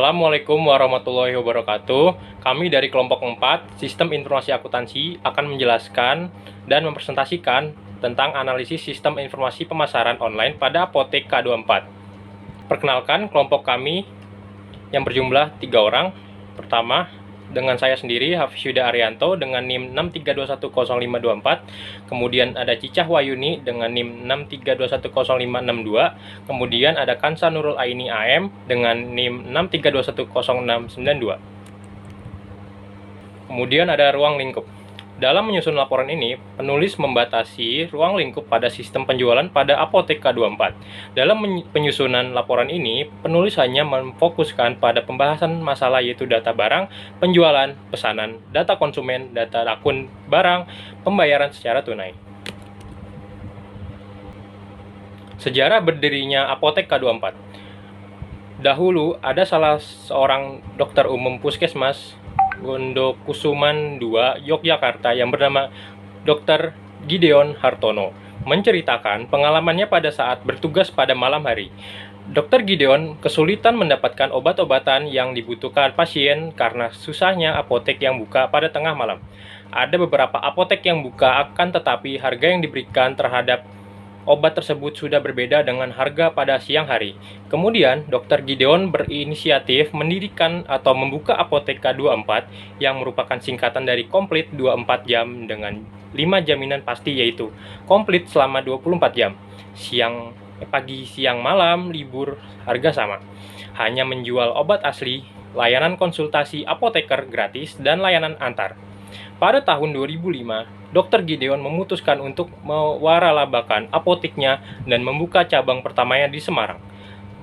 Assalamualaikum warahmatullahi wabarakatuh. Kami dari kelompok 4, Sistem Informasi Akuntansi, akan menjelaskan dan mempresentasikan tentang analisis sistem informasi pemasaran online pada Apotek K24. Perkenalkan, kelompok kami yang berjumlah 3 orang. Pertama, dengan saya sendiri, Hafiz Yuda Arianto dengan NIM 632100524. Kemudian ada Cicah Wayuni dengan NIM 632100562. Kemudian ada Kansa Nurul Aini AM dengan NIM 632100692. Kemudian ada ruang lingkup. Dalam menyusun laporan ini, penulis membatasi ruang lingkup pada sistem penjualan pada Apotek K24. Dalam penyusunan laporan ini, penulis hanya memfokuskan pada pembahasan masalah yaitu data barang, penjualan, pesanan, data konsumen, data akun barang, pembayaran secara tunai. Sejarah berdirinya Apotek K24. Dahulu ada salah seorang dokter umum puskesmas Gondokusuman II, Yogyakarta yang bernama Dr. Gideon Hartono menceritakan pengalamannya pada saat bertugas pada malam hari. Dr. Gideon kesulitan mendapatkan obat-obatan yang dibutuhkan pasien karena susahnya apotek yang buka pada tengah malam. Ada beberapa apotek yang buka akan tetapi harga yang diberikan terhadap obat tersebut sudah berbeda dengan harga pada siang hari. Kemudian, Dr. Gideon berinisiatif mendirikan atau membuka Apotek K24 yang merupakan singkatan dari komplit 24 jam dengan 5 jaminan pasti, yaitu komplit selama 24 jam. Pagi, siang, malam, libur, harga sama. Hanya menjual obat asli, layanan konsultasi apoteker gratis, dan layanan antar. Pada tahun 2005, Dr. Gideon memutuskan untuk mewaralabakan apoteknya dan membuka cabang pertamanya di Semarang.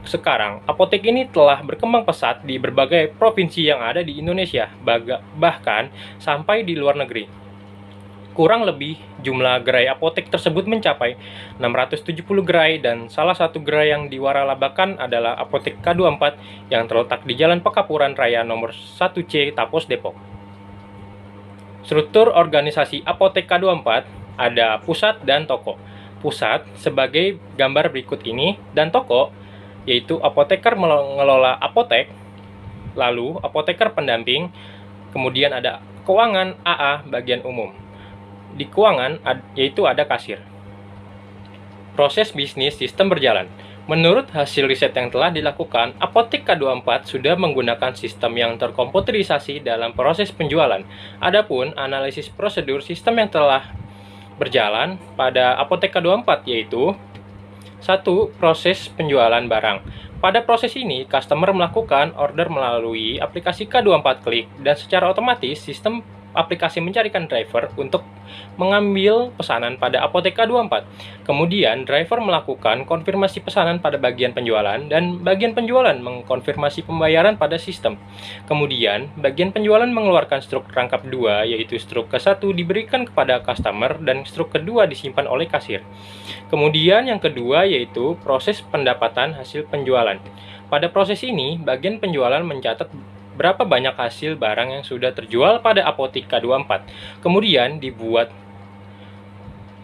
Sekarang, apotek ini telah berkembang pesat di berbagai provinsi yang ada di Indonesia, bahkan sampai di luar negeri. Kurang lebih, jumlah gerai apotek tersebut mencapai 670 gerai dan salah satu gerai yang diwaralabakan adalah Apotek K24 yang terletak di Jalan Pekapuran Raya nomor 1C Tapos, Depok. Struktur organisasi Apotek K24 ada pusat dan toko. Pusat sebagai gambar berikut ini, dan toko yaitu apoteker mengelola apotek, lalu apoteker pendamping, kemudian ada keuangan AA bagian umum. Di keuangan yaitu ada kasir. Proses bisnis sistem berjalan. Menurut hasil riset yang telah dilakukan, Apotek K24 sudah menggunakan sistem yang terkomputerisasi dalam proses penjualan. Adapun analisis prosedur sistem yang telah berjalan pada Apotek K24 yaitu 1. Proses penjualan barang. Pada proses ini, customer melakukan order melalui aplikasi K24 Klik dan secara otomatis sistem aplikasi mencarikan driver untuk mengambil pesanan pada Apotek K24. Kemudian, driver melakukan konfirmasi pesanan pada bagian penjualan dan bagian penjualan mengkonfirmasi pembayaran pada sistem. Kemudian, bagian penjualan mengeluarkan struk rangkap 2, yaitu struk ke-1 diberikan kepada customer dan struk kedua disimpan oleh kasir. Kemudian, yang kedua yaitu proses pendapatan hasil penjualan. Pada proses ini, bagian penjualan mencatat berapa banyak hasil barang yang sudah terjual pada Apotek K24. Kemudian dibuat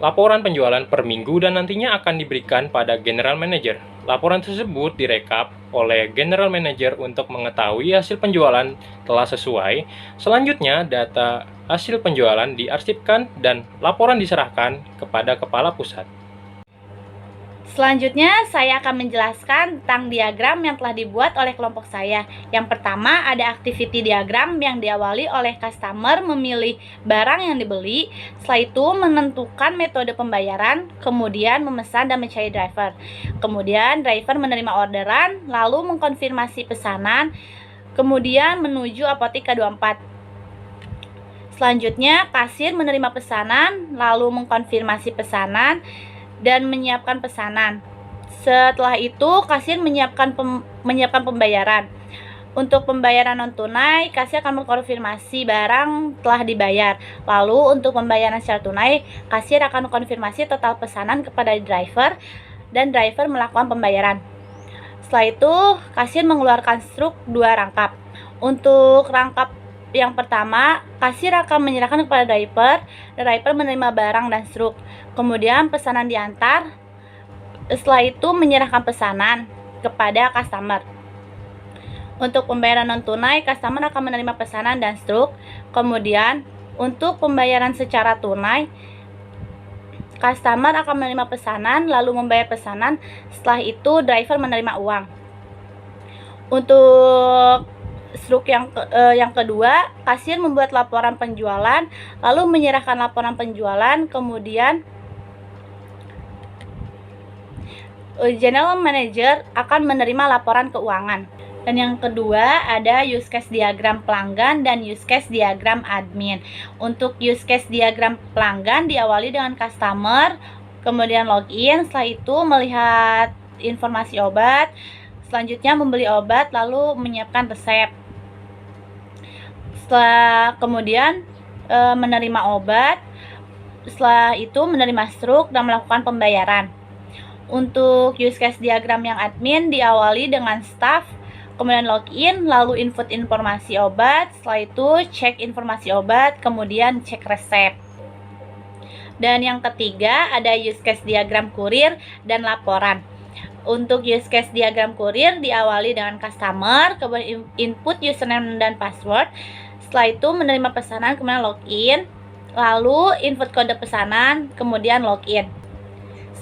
laporan penjualan per minggu dan nantinya akan diberikan pada General Manager. Laporan tersebut direkap oleh General Manager untuk mengetahui hasil penjualan telah sesuai. Selanjutnya, data hasil penjualan diarsipkan dan laporan diserahkan kepada Kepala Pusat. Selanjutnya, saya akan menjelaskan tentang diagram yang telah dibuat oleh kelompok saya. Yang pertama, ada activity diagram yang diawali oleh customer memilih barang yang dibeli, setelah itu menentukan metode pembayaran, kemudian memesan dan mencari driver. Kemudian, driver menerima orderan, lalu mengkonfirmasi pesanan, kemudian menuju Apotek K24. Selanjutnya, kasir menerima pesanan, lalu mengkonfirmasi pesanan, dan menyiapkan pesanan. Setelah itu, kasir menyiapkan pembayaran. Untuk pembayaran non tunai, kasir akan mengkonfirmasi barang telah dibayar. Lalu untuk pembayaran secara tunai, kasir akan mengkonfirmasi total pesanan kepada driver dan driver melakukan pembayaran. Setelah itu, kasir mengeluarkan struk 2 rangkap. Untuk rangkap yang pertama, kasir akan menyerahkan kepada driver menerima barang dan struk. Kemudian pesanan diantar. Setelah itu menyerahkan pesanan kepada customer. Untuk pembayaran non tunai, customer akan menerima pesanan dan struk. Kemudian untuk pembayaran secara tunai, customer akan menerima pesanan lalu membayar pesanan. Setelah itu driver menerima uang. Untuk struk yang kedua, kasir membuat laporan penjualan lalu menyerahkan laporan penjualan, kemudian general manager akan menerima laporan keuangan. Dan yang kedua ada use case diagram pelanggan dan use case diagram admin. Untuk use case diagram pelanggan diawali dengan customer, kemudian login, setelah itu melihat informasi obat, selanjutnya membeli obat lalu menyiapkan resep. Setelah kemudian menerima obat, setelah itu menerima struk dan melakukan pembayaran. Untuk use case diagram yang admin diawali dengan staff, kemudian login, lalu input informasi obat, setelah itu cek informasi obat, kemudian cek resep. Dan yang ketiga ada use case diagram kurir dan laporan. Untuk use case diagram kurir diawali dengan customer, kemudian input username dan password, setelah itu menerima pesanan, kemudian login, lalu input kode pesanan, kemudian login.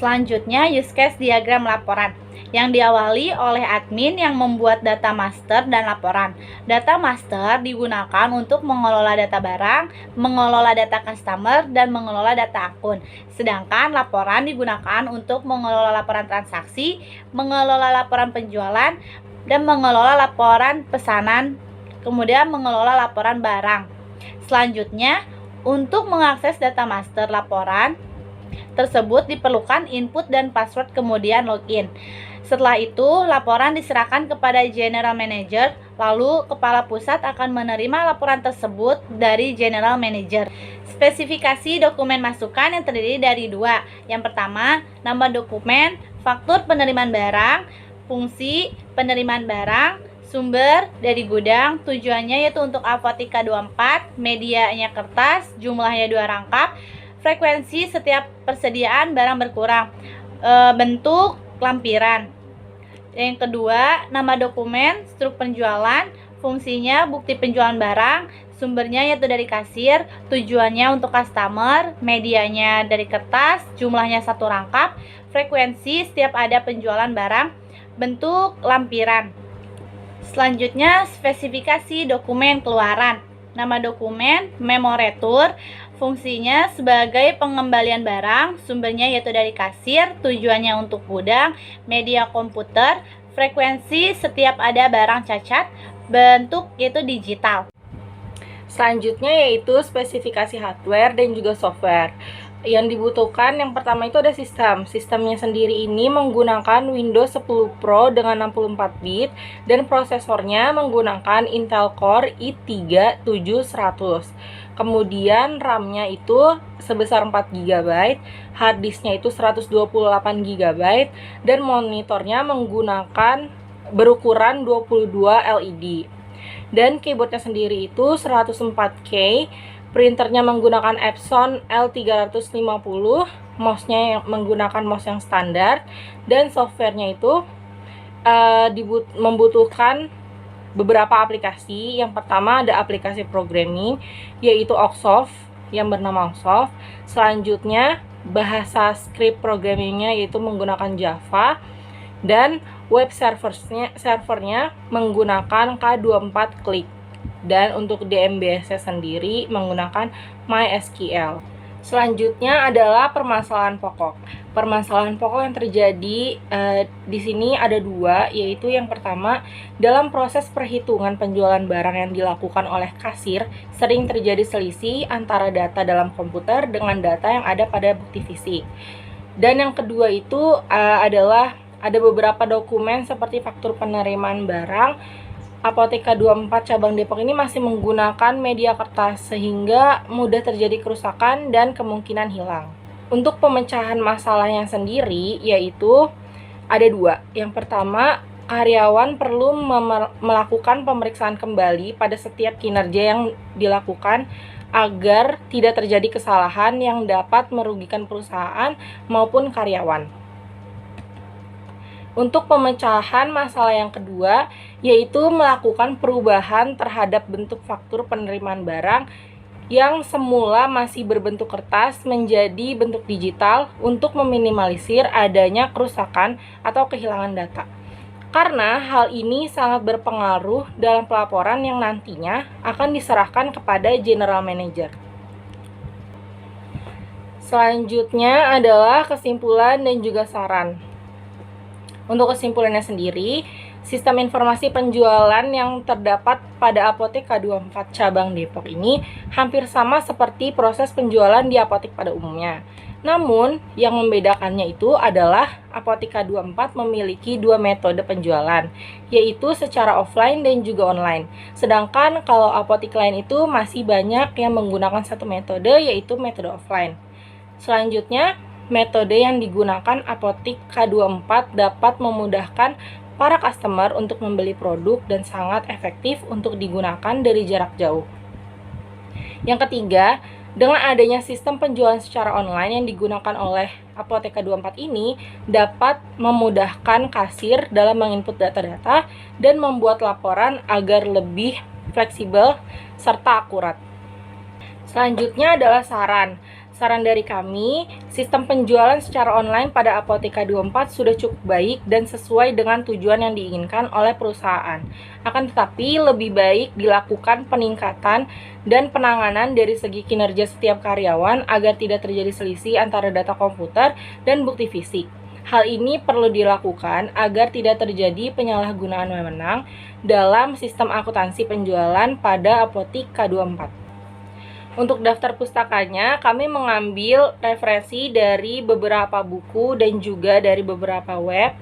Selanjutnya use case diagram laporan yang diawali oleh admin yang membuat data master dan laporan. Data master digunakan untuk mengelola data barang, mengelola data customer, dan mengelola data akun. Sedangkan laporan digunakan untuk mengelola laporan transaksi, mengelola laporan penjualan, dan mengelola laporan pesanan, kemudian mengelola laporan barang. Selanjutnya, untuk mengakses data master laporan tersebut diperlukan input dan password, kemudian login. Setelah itu, laporan diserahkan kepada general manager, lalu kepala pusat akan menerima laporan tersebut dari general manager. Spesifikasi dokumen masukan yang terdiri dari dua. Yang pertama, nama dokumen, faktur penerimaan barang, fungsi penerimaan barang, sumber dari gudang, tujuannya yaitu untuk Apotika 24, medianya kertas, jumlahnya 2 rangkap, frekuensi setiap persediaan barang berkurang, bentuk lampiran. Yang kedua, nama dokumen, struk penjualan, fungsinya bukti penjualan barang, sumbernya yaitu dari kasir, tujuannya untuk customer, medianya dari kertas, jumlahnya 1 rangkap, frekuensi setiap ada penjualan barang, bentuk lampiran. Selanjutnya, spesifikasi dokumen keluaran. Nama dokumen, memoretur, fungsinya sebagai pengembalian barang, sumbernya yaitu dari kasir, tujuannya untuk gudang, media komputer, frekuensi setiap ada barang cacat, bentuk yaitu digital. Selanjutnya yaitu spesifikasi hardware dan juga software. Yang dibutuhkan yang pertama itu ada sistem. Sistemnya sendiri ini menggunakan Windows 10 Pro dengan 64 bit dan prosesornya menggunakan Intel Core i3 7100. Kemudian RAM-nya itu sebesar 4 GB, harddisknya itu 128 GB, dan monitornya menggunakan berukuran 22 LED. Dan keyboardnya sendiri itu 104K, printernya menggunakan Epson L350, mouse-nya menggunakan mouse yang standar, dan softwarenya itu membutuhkan beberapa aplikasi. Yang pertama ada aplikasi programming, yaitu Oxsoft yang bernama Oxsoft. Selanjutnya bahasa script programmingnya yaitu menggunakan Java, dan web servernya menggunakan K24 Click. Dan untuk DMBS sendiri menggunakan MySQL. Selanjutnya adalah permasalahan pokok. Permasalahan pokok yang terjadi di sini ada dua, yaitu yang pertama, dalam proses perhitungan penjualan barang yang dilakukan oleh kasir, sering terjadi selisih antara data dalam komputer dengan data yang ada pada bukti fisik. Dan yang kedua itu adalah ada beberapa dokumen seperti faktur penerimaan barang. Apotika 24 cabang Depok ini masih menggunakan media kertas sehingga mudah terjadi kerusakan dan kemungkinan hilang. Untuk pemecahan masalahnya sendiri yaitu ada dua. Yang pertama, karyawan perlu melakukan pemeriksaan kembali pada setiap kinerja yang dilakukan agar tidak terjadi kesalahan yang dapat merugikan perusahaan maupun karyawan. Untuk pemecahan masalah yang kedua, yaitu melakukan perubahan terhadap bentuk faktur penerimaan barang yang semula masih berbentuk kertas menjadi bentuk digital untuk meminimalisir adanya kerusakan atau kehilangan data. Karena hal ini sangat berpengaruh dalam pelaporan yang nantinya akan diserahkan kepada General Manager. Selanjutnya adalah kesimpulan dan juga saran. Untuk kesimpulannya sendiri, sistem informasi penjualan yang terdapat pada Apotek K24 cabang Depok ini hampir sama seperti proses penjualan di apotek pada umumnya. Namun, yang membedakannya itu adalah Apotek K24 memiliki dua metode penjualan, yaitu secara offline dan juga online. Sedangkan kalau apotek lain itu masih banyak yang menggunakan satu metode, yaitu metode offline. Selanjutnya, metode yang digunakan Apotek K24 dapat memudahkan para customer untuk membeli produk dan sangat efektif untuk digunakan dari jarak jauh. Yang ketiga, dengan adanya sistem penjualan secara online yang digunakan oleh Apotek K24 ini dapat memudahkan kasir dalam menginput data-data dan membuat laporan agar lebih fleksibel serta akurat. Selanjutnya adalah saran. Saran dari kami, sistem penjualan secara online pada Apotek K24 sudah cukup baik dan sesuai dengan tujuan yang diinginkan oleh perusahaan. Akan tetapi, lebih baik dilakukan peningkatan dan penanganan dari segi kinerja setiap karyawan agar tidak terjadi selisih antara data komputer dan bukti fisik. Hal ini perlu dilakukan agar tidak terjadi penyalahgunaan wewenang dalam sistem akuntansi penjualan pada Apotek K24. Untuk daftar pustakanya, kami mengambil referensi dari beberapa buku dan juga dari beberapa web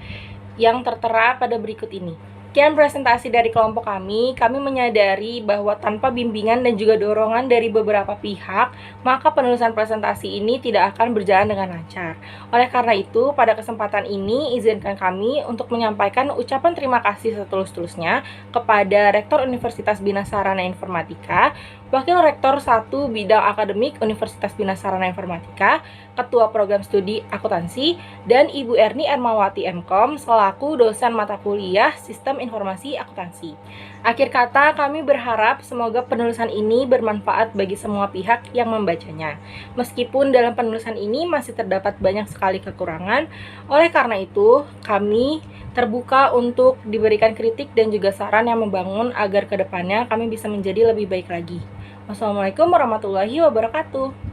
yang tertera pada berikut ini. Sekian presentasi dari kelompok kami menyadari bahwa tanpa bimbingan dan juga dorongan dari beberapa pihak, maka penulisan presentasi ini tidak akan berjalan dengan lancar. Oleh karena itu, pada kesempatan ini, izinkan kami untuk menyampaikan ucapan terima kasih setulus-tulusnya kepada Rektor Universitas Bina Sarana Informatika, Wakil Rektor 1 Bidang Akademik Universitas Bina Sarana Informatika, Ketua Program Studi Akuntansi, dan Ibu Erni Ermawati Mkom selaku dosen mata kuliah Sistem Informasi Akuntansi. Akhir kata, kami berharap semoga penulisan ini bermanfaat bagi semua pihak yang membacanya. Meskipun dalam penulisan ini masih terdapat banyak sekali kekurangan, oleh karena itu, kami terbuka untuk diberikan kritik dan juga saran yang membangun agar kedepannya kami bisa menjadi lebih baik lagi. Wassalamualaikum warahmatullahi wabarakatuh.